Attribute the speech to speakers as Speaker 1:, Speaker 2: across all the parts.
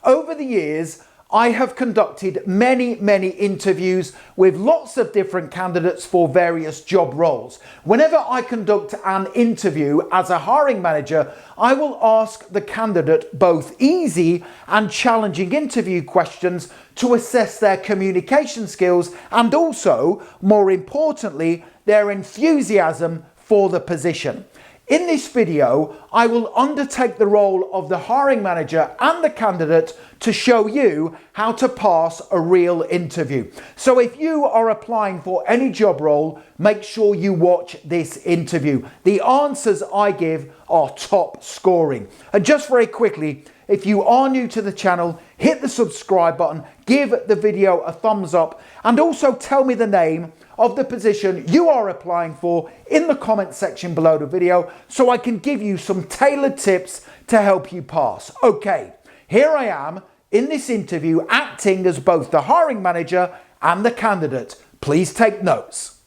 Speaker 1: Over the years, I have conducted many interviews with lots of different candidates for various job roles. Whenever I conduct an interview as a hiring manager, I will ask the candidate both easy and challenging interview questions to assess their communication skills and also, more importantly, their enthusiasm for the position. In this video, I will undertake the role of the hiring manager and the candidate to show you how to pass a real interview. So if you are applying for any job role, make sure you watch this interview. The answers I give are top scoring. And just very quickly, if you are new to the channel, hit the subscribe button, give the video a thumbs up, and also tell me the name of the position you are applying for in the comment section below the video so I can give you some tailored tips to help you pass. Okay, here I am in this interview acting as both the hiring manager and the candidate. Please take notes.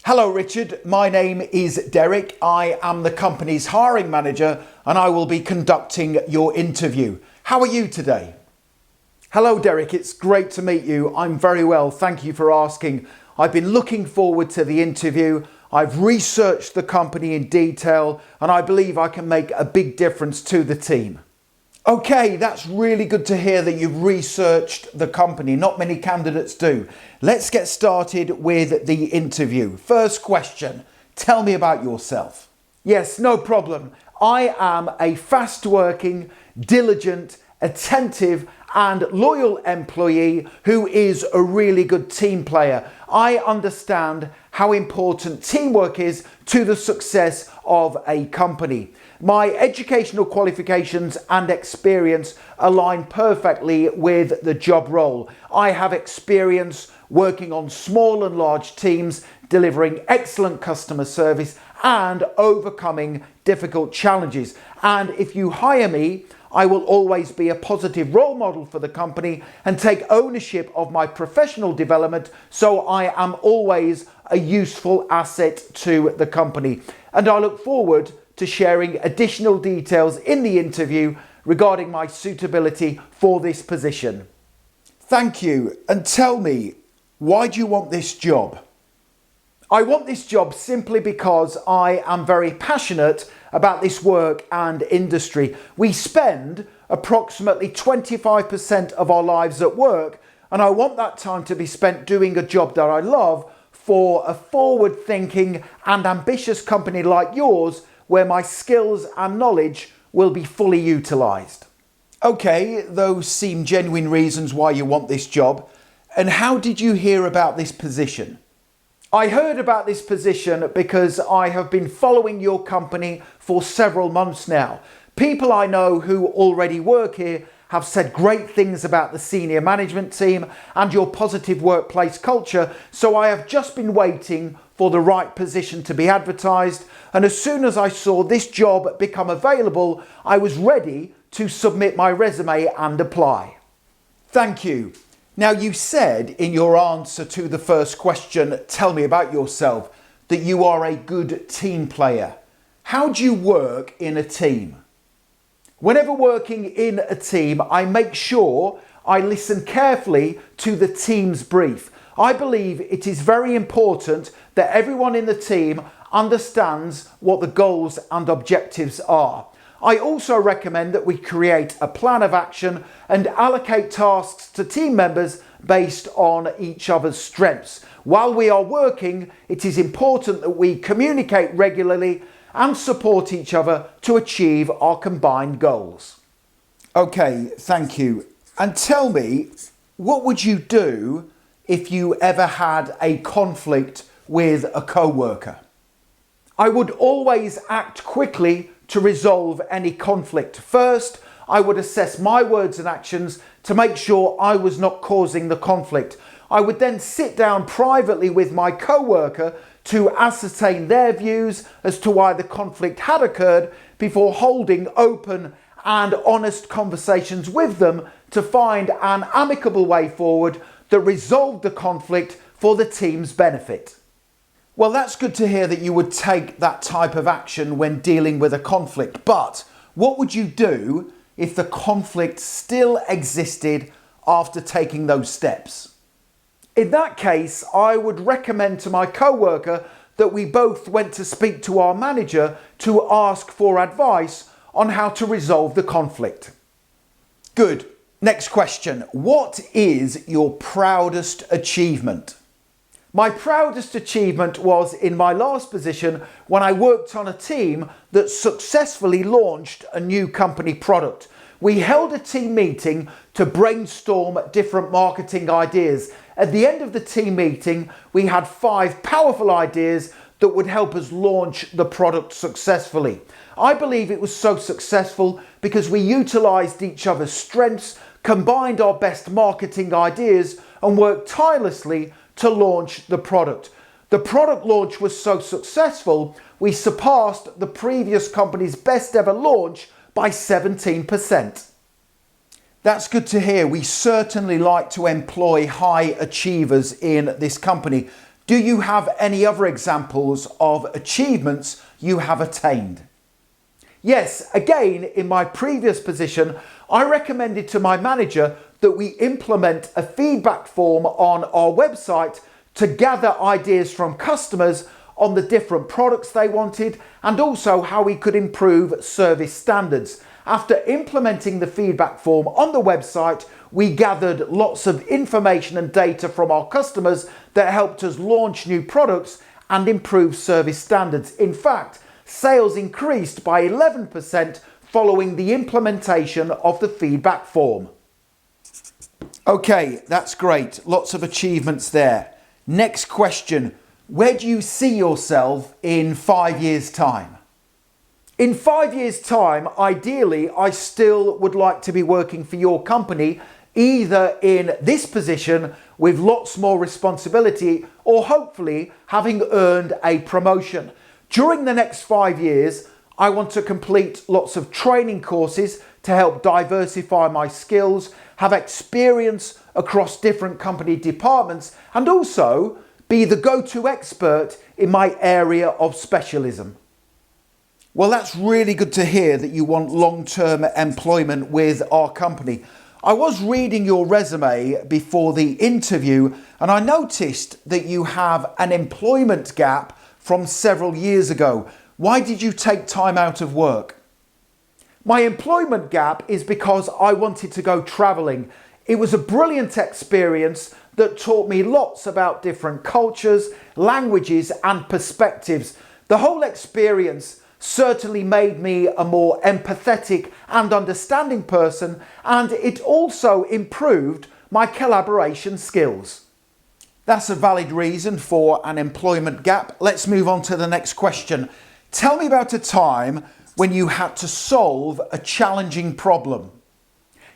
Speaker 1: Hello Richard, my name is Derek. I am the company's hiring manager and I will be conducting your interview. How are you today? Hello Derek, it's great to meet you. I'm very well, thank you for asking. I've been looking forward to the interview. I've researched the company in detail and I believe I can make a big difference to the team. Okay, that's really good to hear that you've researched the company. Not many candidates do. Let's get started with the interview. First question, tell me about yourself. Yes, no problem. I am a fast-working, diligent, attentive and loyal employee who is a really good team player. I understand how important teamwork is to the success of a company. My educational qualifications and experience align perfectly with the job role. I have experience working on small and large teams, delivering excellent customer service and overcoming difficult challenges. And if you hire me, I will always be a positive role model for the company and take ownership of my professional development, so I am always a useful asset to the company. And I look forward to sharing additional details in the interview regarding my suitability for this position. Thank you. And tell me, why do you want this job? I want this job simply because I am very passionate about this work and industry. We spend approximately 25% of our lives at work, and I want that time to be spent doing a job that I love for a forward-thinking and ambitious company like yours, where my skills and knowledge will be fully utilised. Okay, those seem genuine reasons why you want this job. And how did you hear about this position? I heard about this position because I have been following your company for several months now. People I know who already work here have said great things about the senior management team and your positive workplace culture, so I have just been waiting for the right position to be advertised, and as soon as I saw this job become available, I was ready to submit my resume and apply. Thank you. Now, you said in your answer to the first question, tell me about yourself, that you are a good team player. How do you work in a team? Whenever working in a team, I make sure I listen carefully to the team's brief. I believe it is very important that everyone in the team understands what the goals and objectives are. I also recommend that we create a plan of action and allocate tasks to team members based on each other's strengths. While we are working, it is important that we communicate regularly and support each other to achieve our combined goals. Okay, thank you. And tell me, what would you do if you ever had a conflict with a co-worker? I would always act quickly to resolve any conflict. First, I would assess my words and actions to make sure I was not causing the conflict. I would then sit down privately with my co-worker to ascertain their views as to why the conflict had occurred before holding open and honest conversations with them to find an amicable way forward that resolved the conflict for the team's benefit. Well, that's good to hear that you would take that type of action when dealing with a conflict, but what would you do if the conflict still existed after taking those steps. In that case, I would recommend to my co-worker that we both went to speak to our manager to ask for advice on how to resolve the conflict. Good. Next question. What is your proudest achievement? My proudest achievement was in my last position when I worked on a team that successfully launched a new company product. We held a team meeting to brainstorm different marketing ideas. At the end of the team meeting, we had 5 powerful ideas that would help us launch the product successfully. I believe it was so successful because we utilized each other's strengths, combined our best marketing ideas, and worked tirelessly to launch the product. The product launch was so successful, we surpassed the previous company's best ever launch by 17%. That's good to hear. We certainly like to employ high achievers in this company. Do you have any other examples of achievements you have attained? Yes, again, in my previous position, I recommended to my manager that we implement a feedback form on our website to gather ideas from customers on the different products they wanted and also how we could improve service standards. After implementing the feedback form on the website, we gathered lots of information and data from our customers that helped us launch new products and improve service standards. In fact, sales increased by 11% following the implementation of the feedback form. Okay, that's great. Lots of achievements there. Next question. Where do you see yourself in 5 years' time? In 5 years' time, ideally, I still would like to be working for your company, either in this position with lots more responsibility or hopefully having earned a promotion. During the next 5 years, I want to complete lots of training courses to help diversify my skills, have experience across different company departments, and also be the go-to expert in my area of specialism. Well, that's really good to hear that you want long-term employment with our company. I was reading your resume before the interview and I noticed that you have an employment gap from several years ago. Why did you take time out of work? My employment gap is because I wanted to go traveling. It was a brilliant experience that taught me lots about different cultures, languages and perspectives. The whole experience certainly made me a more empathetic and understanding person, and it also improved my collaboration skills. That's a valid reason for an employment gap. Let's move on to the next question. Tell me about a time when you had to solve a challenging problem.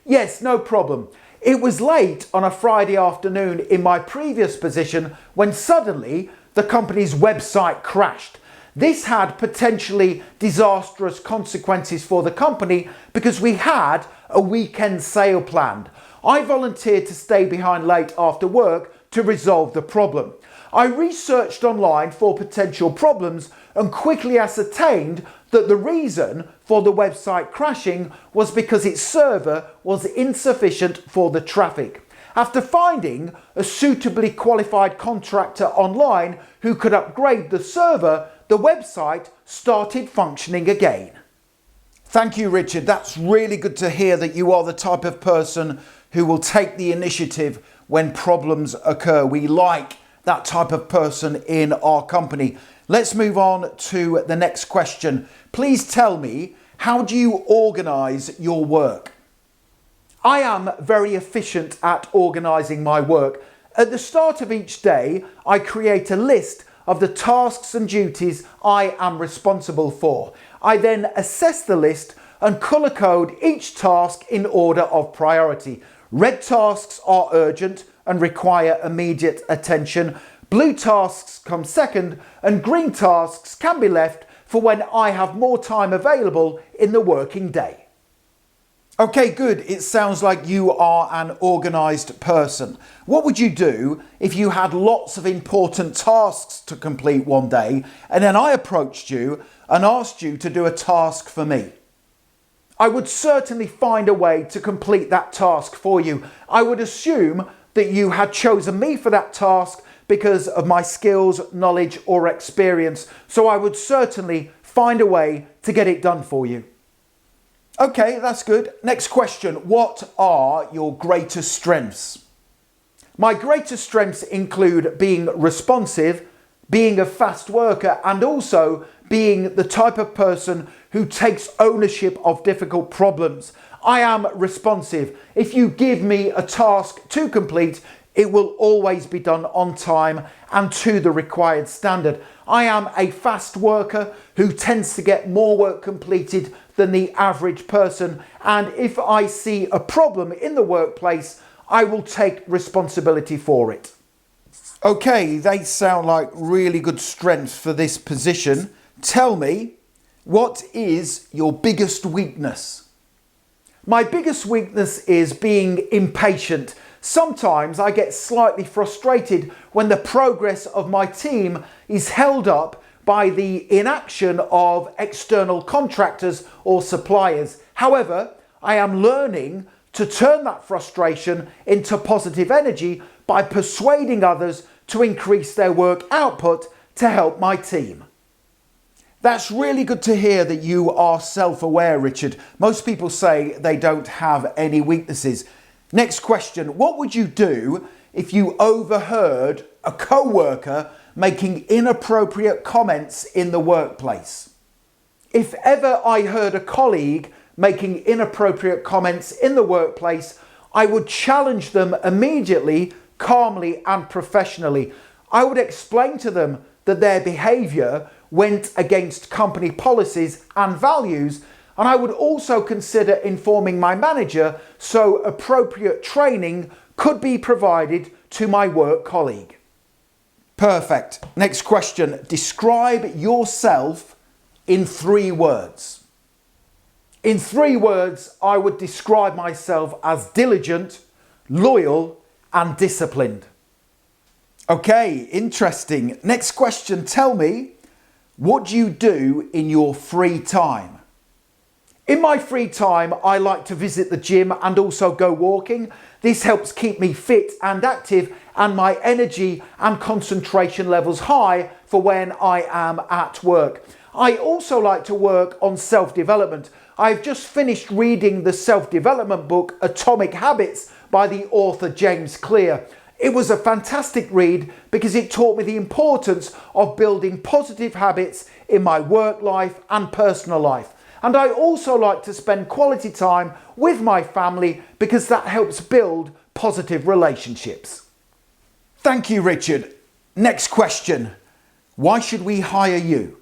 Speaker 1: Yes, no problem. It was late on a Friday afternoon in my previous position when suddenly the company's website crashed. This had potentially disastrous consequences for the company because we had a weekend sale planned. I volunteered to stay behind late after work to resolve the problem. I researched online for potential problems and quickly ascertained that the reason for the website crashing was because its server was insufficient for the traffic. After finding a suitably qualified contractor online who could upgrade the server, the website started functioning again. Thank you, Richard. That's really good to hear that you are the type of person who will take the initiative when problems occur. We like that type of person in our company. Let's move on to the next question. Please tell me, how do you organize your work? I am very efficient at organizing my work. At the start of each day, I create a list of the tasks and duties I am responsible for. I then assess the list and color code each task in order of priority. Red tasks are urgent and require immediate attention. Blue tasks come second, and green tasks can be left for when I have more time available in the working day. Okay, good. It sounds like you are an organized person. What would you do if you had lots of important tasks to complete one day and then I approached you and asked you to do a task for me? I would certainly find a way to complete that task for you. I would assume that you had chosen me for that task because of my skills, knowledge, or experience. So I would certainly find a way to get it done for you. Okay, that's good. Next question. What are your greatest strengths? My greatest strengths include being responsive, being a fast worker, and also being the type of person who takes ownership of difficult problems. I am responsive. If you give me a task to complete, it will always be done on time and to the required standard. I am a fast worker who tends to get more work completed than the average person. And if I see a problem in the workplace, I will take responsibility for it. Okay, they sound like really good strengths for this position. Tell me, what is your biggest weakness? My biggest weakness is being impatient. Sometimes I get slightly frustrated when the progress of my team is held up by the inaction of external contractors or suppliers. However, I am learning to turn that frustration into positive energy by persuading others to increase their work output to help my team. That's really good to hear that you are self-aware, Richard. Most people say they don't have any weaknesses. Next question. What would you do if you overheard a co-worker making inappropriate comments in the workplace? If ever I heard a colleague making inappropriate comments in the workplace, I would challenge them immediately, calmly and professionally. I would explain to them that their behaviour went against company policies and values, and I would also consider informing my manager so appropriate training could be provided to my work colleague. Perfect. Next question. Describe yourself in 3 words. In 3 words, I would describe myself as diligent, loyal, and disciplined. Okay, interesting. Next question. Tell me, what do you do in your free time? In my free time, I like to visit the gym and also go walking. This helps keep me fit and active and my energy and concentration levels high for when I am at work. I also like to work on self-development. I've just finished reading the self-development book Atomic Habits by the author James Clear. It was a fantastic read because it taught me the importance of building positive habits in my work life and personal life. And I also like to spend quality time with my family because that helps build positive relationships. Thank you, Richard. Next question. Why should we hire you?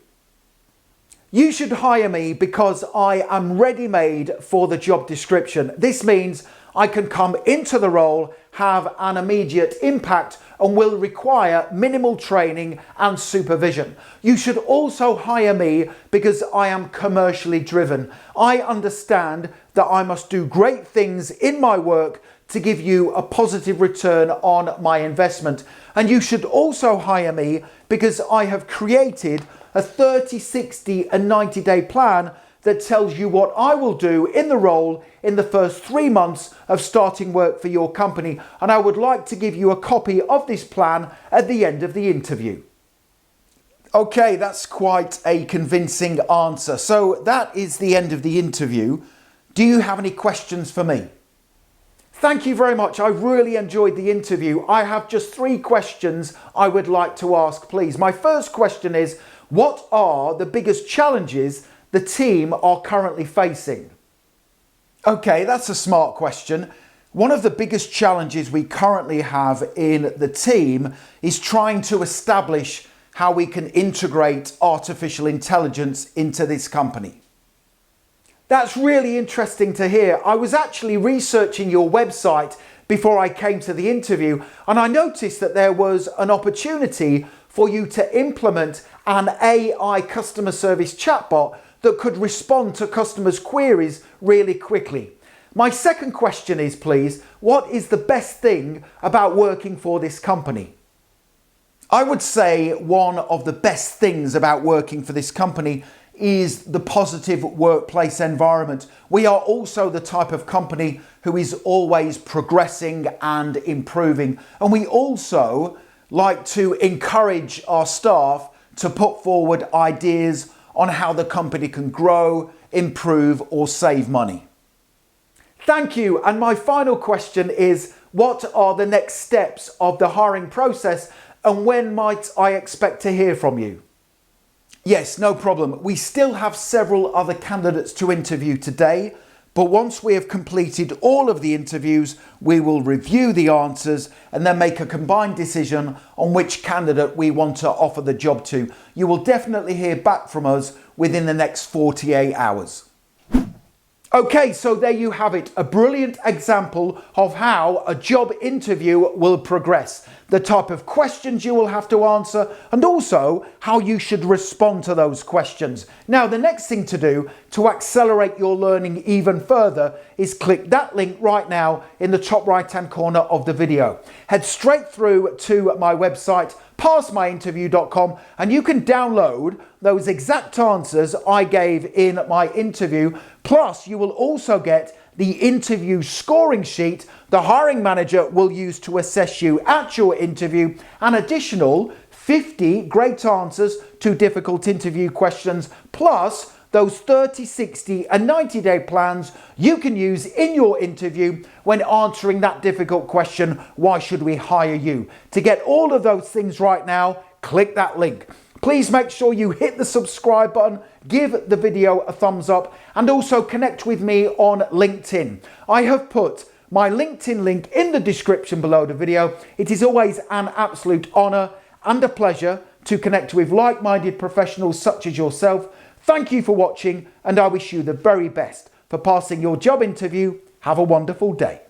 Speaker 1: You should hire me because I am ready-made for the job description. This means I can come into the role, have an immediate impact, and will require minimal training and supervision. You should also hire me because I am commercially driven. I understand that I must do great things in my work to give you a positive return on my investment. And you should also hire me because I have created a 30, 60 and 90-day plan that tells you what I will do in the role in the first 3 months of starting work for your company. And I would like to give you a copy of this plan at the end of the interview. Okay, that's quite a convincing answer. So that is the end of the interview. Do you have any questions for me? Thank you very much. I really enjoyed the interview. I have just 3 questions I would like to ask, please. My first question is, what are the biggest challenges the team are currently facing? Okay, that's a smart question. One of the biggest challenges we currently have in the team is trying to establish how we can integrate artificial intelligence into this company. That's really interesting to hear. I was actually researching your website before I came to the interview, and I noticed that there was an opportunity for you to implement an AI customer service chatbot that could respond to customers' queries really quickly. My second question is, please, what is the best thing about working for this company? I would say one of the best things about working for this company is the positive workplace environment. We are also the type of company who is always progressing and improving. And we also like to encourage our staff to put forward ideas on how the company can grow, improve, or save money. Thank you. And my final question is, what are the next steps of the hiring process and when might I expect to hear from you? Yes, no problem. We still have several other candidates to interview today, but once we have completed all of the interviews, we will review the answers and then make a combined decision on which candidate we want to offer the job to. You will definitely hear back from us within the next 48 hours. Okay, so there you have it, a brilliant example of how a job interview will progress, the type of questions you will have to answer, and also how you should respond to those questions. Now, the next thing to do to accelerate your learning even further is click that link right now in the top right-hand corner of the video. Head straight through to my website, passmyinterview.com, and you can download those exact answers I gave in my interview. Plus, you will also get the interview scoring sheet the hiring manager will use to assess you at your interview, an additional 50 great answers to difficult interview questions, plus those 30, 60 and 90-day plans you can use in your interview when answering that difficult question, why should we hire you? To get all of those things right now, click that link. Please make sure you hit the subscribe button, give the video a thumbs up, and also connect with me on LinkedIn. I have put my LinkedIn link in the description below the video. It is always an absolute honor and a pleasure to connect with like-minded professionals such as yourself. Thank you for watching, and I wish you the very best for passing your job interview. Have a wonderful day.